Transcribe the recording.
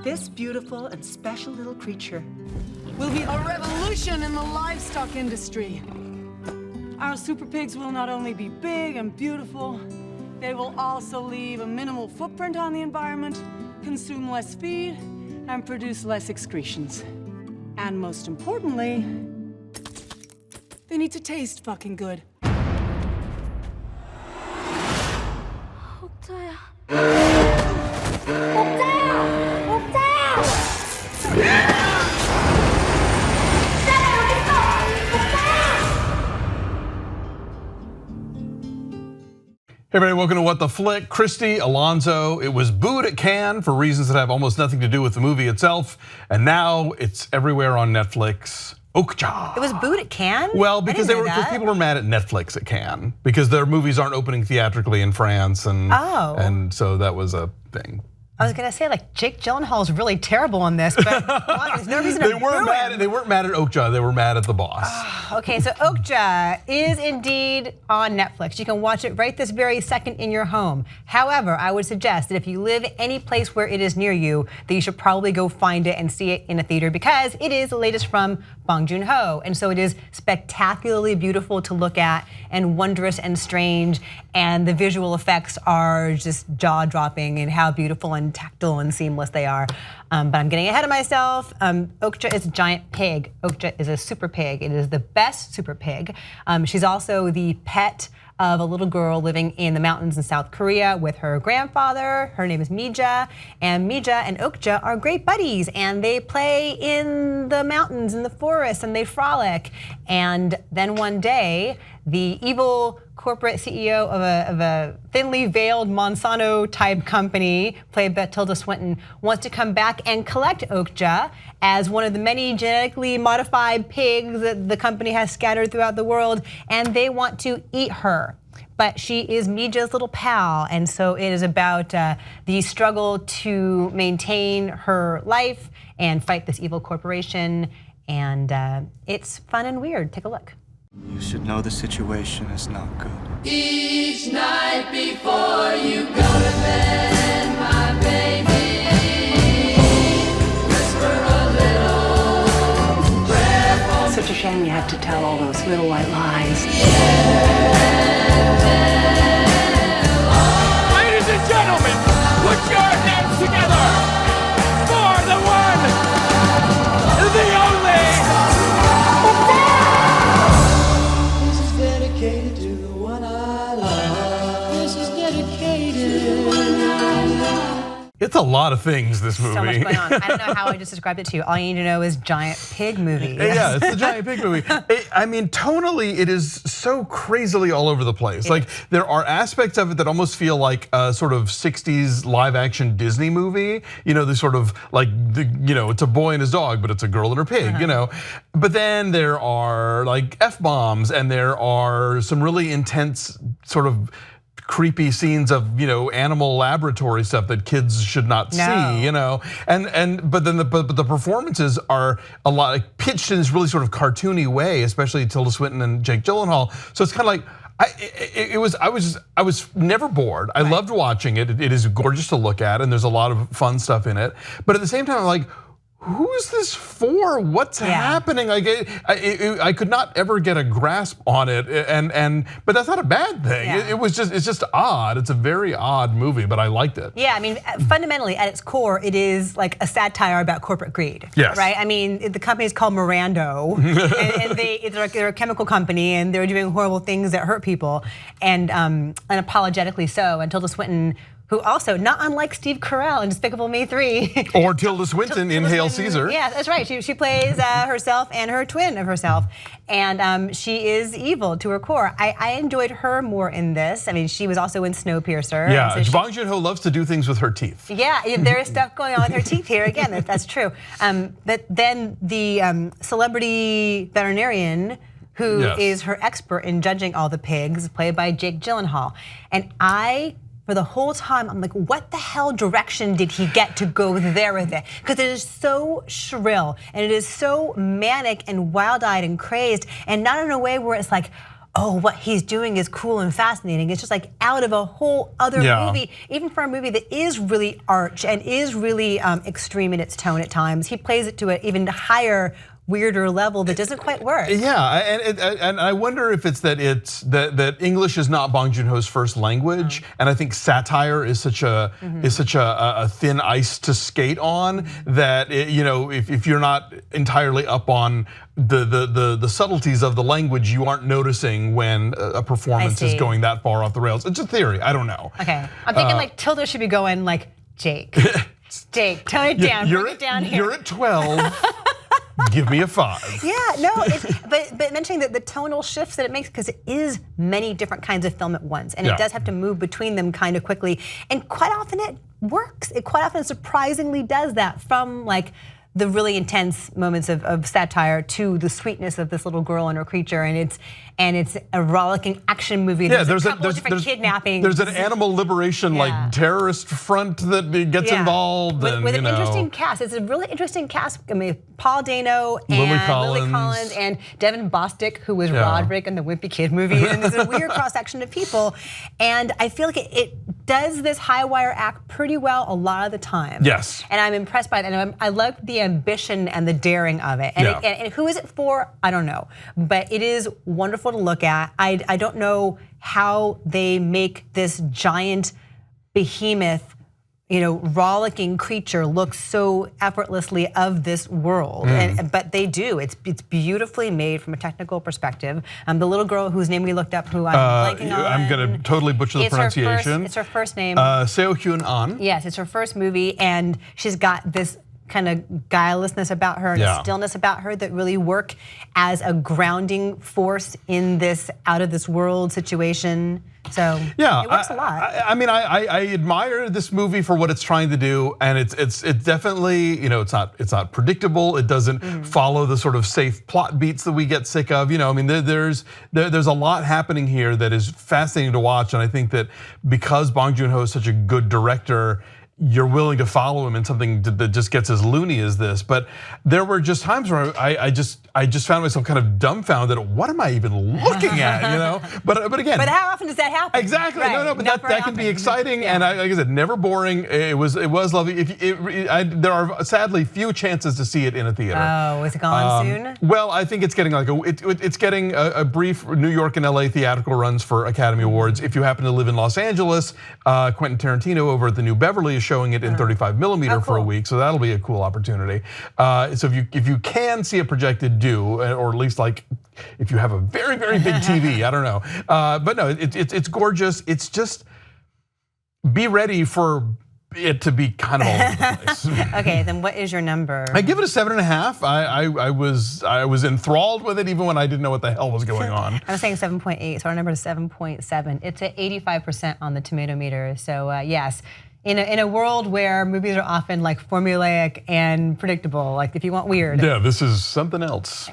This beautiful and special little creature will be a revolution in the livestock industry. Our super pigs will not only be big and beautiful, they will also leave a minimal footprint on the environment, consume less feed, and produce less excretions. And most importantly, they need to taste fucking good. Okja. Hey everybody, welcome to What the Flick. Christy, Alonzo, it was booed at Cannes for reasons that have almost nothing to do with the movie itself, and now it's everywhere on Netflix. Okja. It was booed at Cannes? Well, because people were mad at Netflix at Cannes because their movies aren't opening theatrically in France, and so that was a thing. I was gonna say, like, Jake Gyllenhaal's really terrible on this, but well, there's no reason to They weren't mad at Okja, they were mad at the boss. Okay, so Okja is indeed on Netflix. You can watch it right this very second in your home. However, I would suggest that if you live any place where it is near you, that you should probably go find it and see it in a theater because it is the latest from Bong Joon-ho. And so it is spectacularly beautiful to look at and wondrous and strange. And the visual effects are just jaw-dropping in how beautiful and tactile and seamless they are. But I'm getting ahead of myself. Okja is a giant pig. Okja is a super pig. It is the best super pig. She's also the pet of a little girl living in the mountains in South Korea with her grandfather. Her name is Mija, and Mija and Okja are great buddies, and they play in the mountains, in the forest, and they frolic. And then one day, the evil corporate CEO of a thinly veiled Monsanto-type company, played by Tilda Swinton, wants to come back and collect Okja as one of the many genetically modified pigs that the company has scattered throughout the world, and they want to eat her. But she is Mija's little pal, and so it is about the struggle to maintain her life and fight this evil corporation, and it's fun and weird. Take a look. You should know the situation is not good. Each night before you go to bed, my baby, whisper a little prayer. Such a shame you have to tell all those little white lies. Ladies and gentlemen, put your hands together for the one, the only. This is dedicated to the one I love. This is dedicated to the one I love. It's a lot of things, this movie. So much going on. I don't know how I just described it to you. All you need to know is giant pig movie. Yeah, it's the giant pig movie. I mean, tonally, it is so crazily all over the place. Like, there are aspects of it that almost feel like a sort of 60s live action Disney movie. You know, the sort of like, it's a boy and his dog, but it's a girl and her pig, you know. But then there are like F-bombs, and there are some really intense sort of creepy scenes of animal laboratory stuff that kids should not see, but the performances are a lot like pitched in this really sort of cartoony way, especially Tilda Swinton and Jake Gyllenhaal. So it's kind of like I was never bored. I loved watching it. It is gorgeous to look at, and there's a lot of fun stuff in it. But at the same time, I'm like, who is this for? What's happening? Like, I could not ever get a grasp on it, but that's not a bad thing. Yeah. It's just odd. It's a very odd movie, but I liked it. Yeah, I mean, fundamentally at its core, it is like a satire about corporate greed. Yes. Right. I mean, the company is called Mirando, and they're a chemical company, and they're doing horrible things that hurt people, and unapologetically so. And Tilda Swinton, who also, not unlike Steve Carell in Despicable Me 3. Or Tilda Swinton in Hail Caesar. Yeah, that's right. She plays herself and her twin of herself. And she is evil to her core. I enjoyed her more in this. I mean, she was also in Snowpiercer. Yeah, so Bong Joon-ho loves to do things with her teeth. Yeah, there is stuff going on with her teeth here. Again, that's true. But then the celebrity veterinarian who is her expert in judging all the pigs, played by Jake Gyllenhaal. And for the whole time, I'm like, what the hell direction did he get to go there with it? Because it is so shrill, and it is so manic and wild-eyed and crazed, and not in a way where it's like, oh, what he's doing is cool and fascinating. It's just like out of a whole other movie, even for a movie that is really arch and is really extreme in its tone at times. He plays it to an even higher, weirder level that doesn't quite work. Yeah, and I wonder if it's that English is not Bong Joon-ho's first language, and I think satire is such a thin ice to skate on that if you're not entirely up on the subtleties of the language, you aren't noticing when a performance is going that far off the rails. It's a theory. I don't know. Okay, I'm thinking like Tilda should be going like Jake. Jake, tone it down. Bring it down here. You're at 12. Give me a 5. Yeah, no, but mentioning that the tonal shifts that it makes, because it is many different kinds of film at once, and it does have to move between them kind of quickly, and quite often it works. It quite often surprisingly does that, from like the really intense moments of satire to the sweetness of this little girl and her creature, and it's a rollicking action movie. Yeah, there's a couple of different kidnappings. There's an animal liberation like terrorist front that gets involved, with an interesting cast. It's a really interesting cast. I mean, Paul Dano and Lily Collins and Devin Bostic, who was Roderick in the Wimpy Kid movie, and there's a weird cross section of people. And I feel like it does this high wire act pretty well a lot of the time. Yes. And I'm impressed by that. And I love the ambition and the daring of it. And who is it for? I don't know. But it is wonderful to look at. I don't know how they make this giant behemoth, rollicking creature look so effortlessly of this world, but they do. It's beautifully made from a technical perspective. The little girl whose name we looked up, who I'm blanking on. I'm gonna totally butcher the pronunciation. It's her first name. Seo-hyeon. Yes, it's her first movie, and she's got this kind of guilelessness about her and a stillness about her that really work as a grounding force in this out of this world situation. So it works a lot. I mean, I admire this movie for what it's trying to do, and it's definitely, it's not predictable. It doesn't follow the sort of safe plot beats that we get sick of. I mean, there's a lot happening here that is fascinating to watch, and I think that because Bong Joon-ho is such a good director, you're willing to follow him in something that just gets as loony as this. But there were just times where I just found myself kind of dumbfounded at what am I even looking at, But again. But how often does that happen? Exactly. Right. No, but that can be exciting, and like I said, never boring. It was lovely. There are sadly few chances to see it in a theater. Oh, is it gone soon? Well, I think it's getting it's getting a brief New York and LA theatrical runs for Academy Awards. If you happen to live in Los Angeles, Quentin Tarantino over at the New Beverly is showing it in 35mm for a week, so that'll be a cool opportunity. So if you can see it projected, do, or at least like if you have a very big TV, I don't know. But no, it's gorgeous. It's just be ready for it to be kind of all over the place. Okay, then what is your number? I give it a 7.5. I was enthralled with it even when I didn't know what the hell was going on. I'm saying 7.8, so our number is 7.7. It's at 85% on the tomato meter. So yes. In a world where movies are often like formulaic and predictable, like if you want weird. Yeah, this is something else.